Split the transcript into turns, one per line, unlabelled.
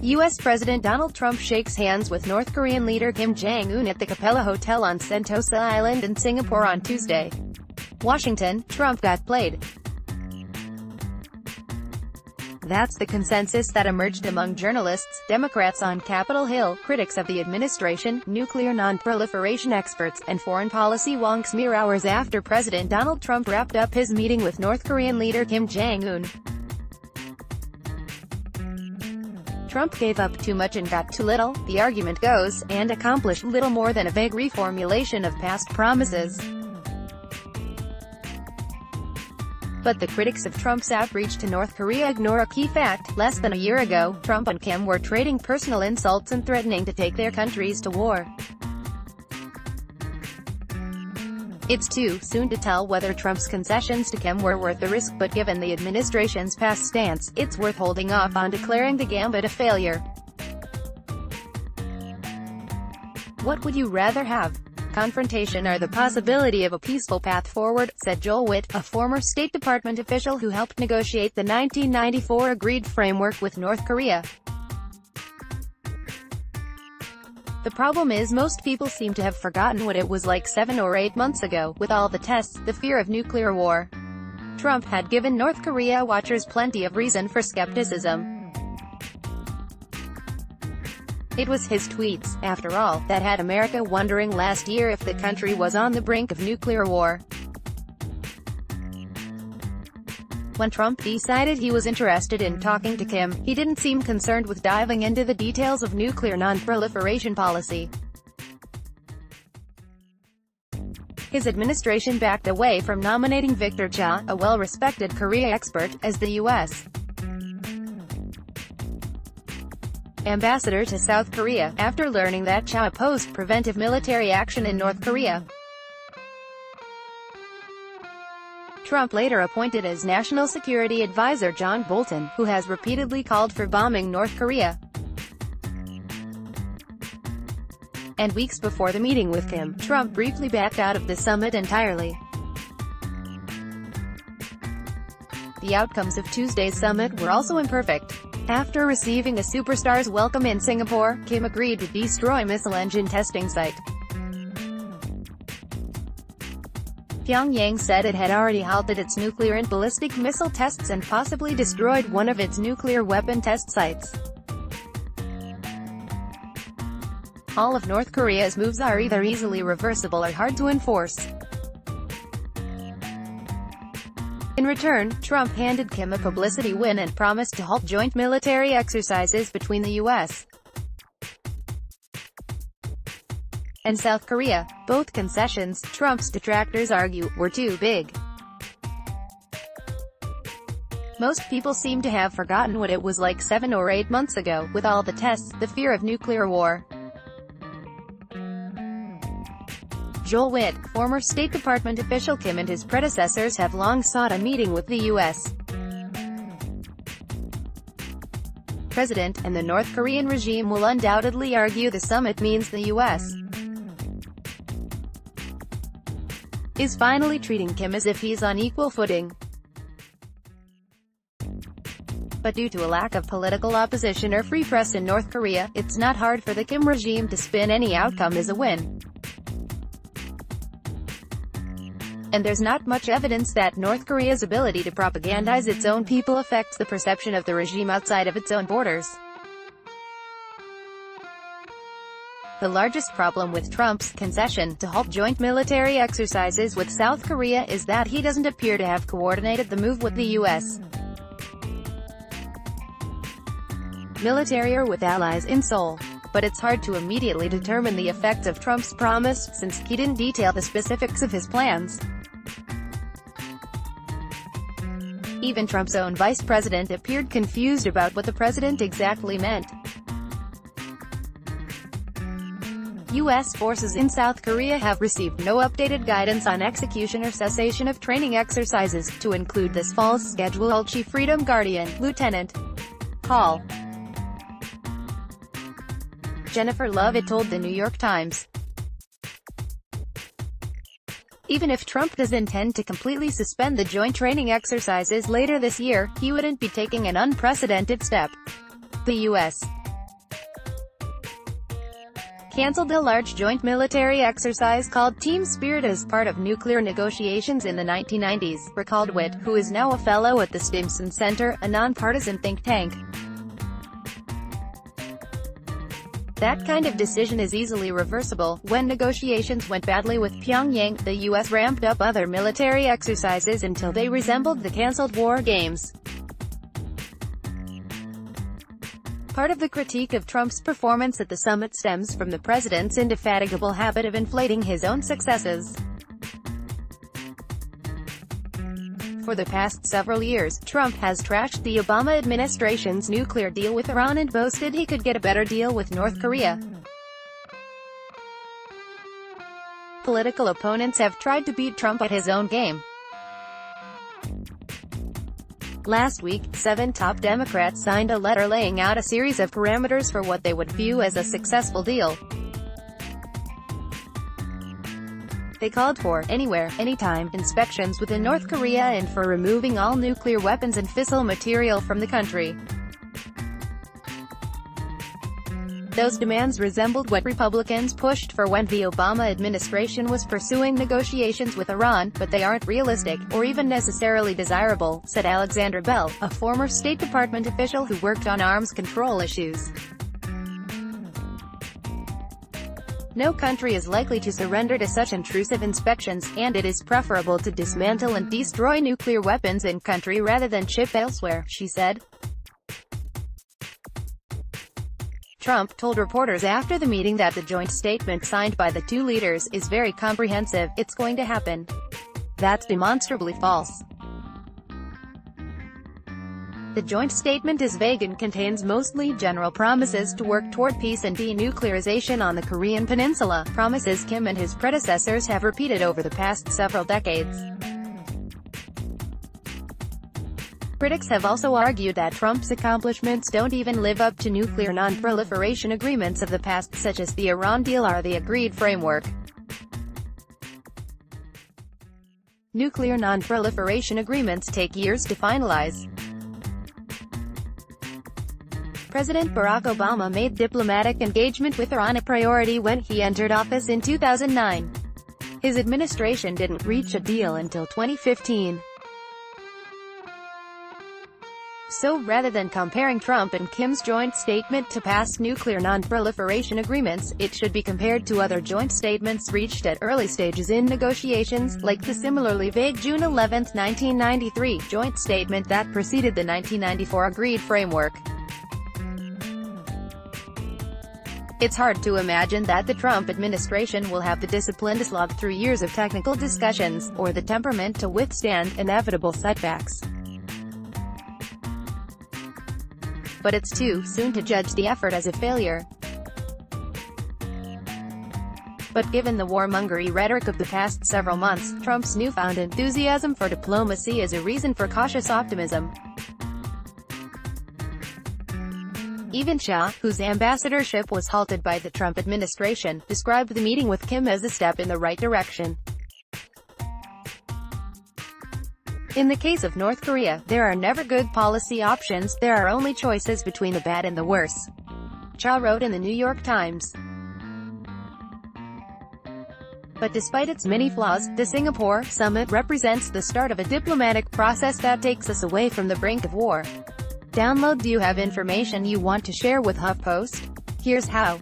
U.S. President Donald Trump shakes hands with North Korean leader Kim Jong-un at the Capella Hotel on Sentosa Island in Singapore on Tuesday. Washington, Trump got played. That's the consensus that emerged among journalists, Democrats on Capitol Hill, critics of the administration, nuclear non-proliferation experts, and foreign policy wonks mere hours after President Donald Trump wrapped up his meeting with North Korean leader Kim Jong-un. Trump gave up too much and got too little, the argument goes, and accomplished little more than a vague reformulation of past promises. But the critics of Trump's outreach to North Korea ignore a key fact. Less than a year ago, Trump and Kim were trading personal insults and threatening to take their countries to war. It's too soon to tell whether Trump's concessions to Kim were worth the risk, but given the administration's past stance, it's worth holding off on declaring the gambit a failure. What would you rather have? Confrontation or the possibility of a peaceful path forward, said Joel Witt, a former State Department official who helped negotiate the 1994 agreed framework with North Korea. The problem is most people seem to have forgotten what it was like 7 or 8 months ago, with all the tests, the fear of nuclear war. Trump had given North Korea watchers plenty of reason for skepticism. It was his tweets, after all, that had America wondering last year if the country was on the brink of nuclear war. When Trump decided he was interested in talking to Kim, he didn't seem concerned with diving into the details of nuclear non-proliferation policy. His administration backed away from nominating Victor Cha, a well-respected Korea expert, as the U.S. ambassador to South Korea, after learning that Cha opposed preventive military action in North Korea. Trump later appointed as National Security Advisor John Bolton, who has repeatedly called for bombing North Korea. And weeks before the meeting with Kim, Trump briefly backed out of the summit entirely. The outcomes of Tuesday's summit were also imperfect. After receiving a superstar's welcome in Singapore, Kim agreed to destroy missile engine testing site. Pyongyang said it had already halted its nuclear and ballistic missile tests and possibly destroyed one of its nuclear weapon test sites. All of North Korea's moves are either easily reversible or hard to enforce. In return, Trump handed Kim a publicity win and promised to halt joint military exercises between the U.S. and South Korea. Both concessions, Trump's detractors argue, were too big. Most people seem to have forgotten what it was like 7 or 8 months ago, with all the tests, the fear of nuclear war. Joel Witt, former State Department official. Kim and his predecessors have long sought a meeting with the U.S. president, and the North Korean regime will undoubtedly argue the summit means the U.S. is finally treating Kim as if he's on equal footing. But due to a lack of political opposition or free press in North Korea, it's not hard for the Kim regime to spin any outcome as a win. And there's not much evidence that North Korea's ability to propagandize its own people affects the perception of the regime outside of its own borders. The largest problem with Trump's concession to halt joint military exercises with South Korea is that he doesn't appear to have coordinated the move with the U.S. military or with allies in Seoul. But it's hard to immediately determine the effects of Trump's promise, since he didn't detail the specifics of his plans. Even Trump's own vice president appeared confused about what the president exactly meant. U.S. forces in South Korea have received no updated guidance on execution or cessation of training exercises, to include this fall's schedule, Chief Freedom Guardian, Lieutenant Col. Jennifer Lovett told the New York Times. Even if Trump does intend to completely suspend the joint training exercises later this year, he wouldn't be taking an unprecedented step. The U.S. cancelled a large joint military exercise called Team Spirit as part of nuclear negotiations in the 1990s, recalled Witt, who is now a fellow at the Stimson Center, a nonpartisan think tank. That kind of decision is easily reversible. When negotiations went badly with Pyongyang, the U.S. ramped up other military exercises until they resembled the cancelled war games. Part of the critique of Trump's performance at the summit stems from the president's indefatigable habit of inflating his own successes. For the past several years, Trump has trashed the Obama administration's nuclear deal with Iran and boasted he could get a better deal with North Korea. Political opponents have tried to beat Trump at his own game. Last week, 7 top Democrats signed a letter laying out a series of parameters for what they would view as a successful deal. They called for anywhere, anytime inspections within North Korea and for removing all nuclear weapons and fissile material from the country. Those demands resembled what Republicans pushed for when the Obama administration was pursuing negotiations with Iran, but they aren't realistic, or even necessarily desirable, said Alexandra Bell, a former State Department official who worked on arms control issues. No country is likely to surrender to such intrusive inspections, and it is preferable to dismantle and destroy nuclear weapons in country rather than ship elsewhere, she said. Trump told reporters after the meeting that the joint statement signed by the two leaders is very comprehensive. It's going to happen. That's demonstrably false. The joint statement is vague and contains mostly general promises to work toward peace and denuclearization on the Korean peninsula, promises Kim and his predecessors have repeated over the past several decades. Critics have also argued that Trump's accomplishments don't even live up to nuclear non-proliferation agreements of the past, such as the Iran deal or the agreed framework. Nuclear non-proliferation agreements take years to finalize. President Barack Obama made diplomatic engagement with Iran a priority when he entered office in 2009. His administration didn't reach a deal until 2015. So, rather than comparing Trump and Kim's joint statement to past nuclear non-proliferation agreements, it should be compared to other joint statements reached at early stages in negotiations, like the similarly vague June 11, 1993, joint statement that preceded the 1994 agreed framework. It's hard to imagine that the Trump administration will have the discipline to slog through years of technical discussions, or the temperament to withstand inevitable setbacks. But it's too soon to judge the effort as a failure. But given the warmongery rhetoric of the past several months, Trump's newfound enthusiasm for diplomacy is a reason for cautious optimism. Even Shah, whose ambassadorship was halted by the Trump administration, described the meeting with Kim as a step in the right direction. In the case of North Korea, there are never good policy options, there are only choices between the bad and the worse. Shah wrote in the New York Times. But despite its many flaws, the Singapore summit represents the start of a diplomatic process that takes us away from the brink of war. Download. Do you have information you want to share with HuffPost? Here's how.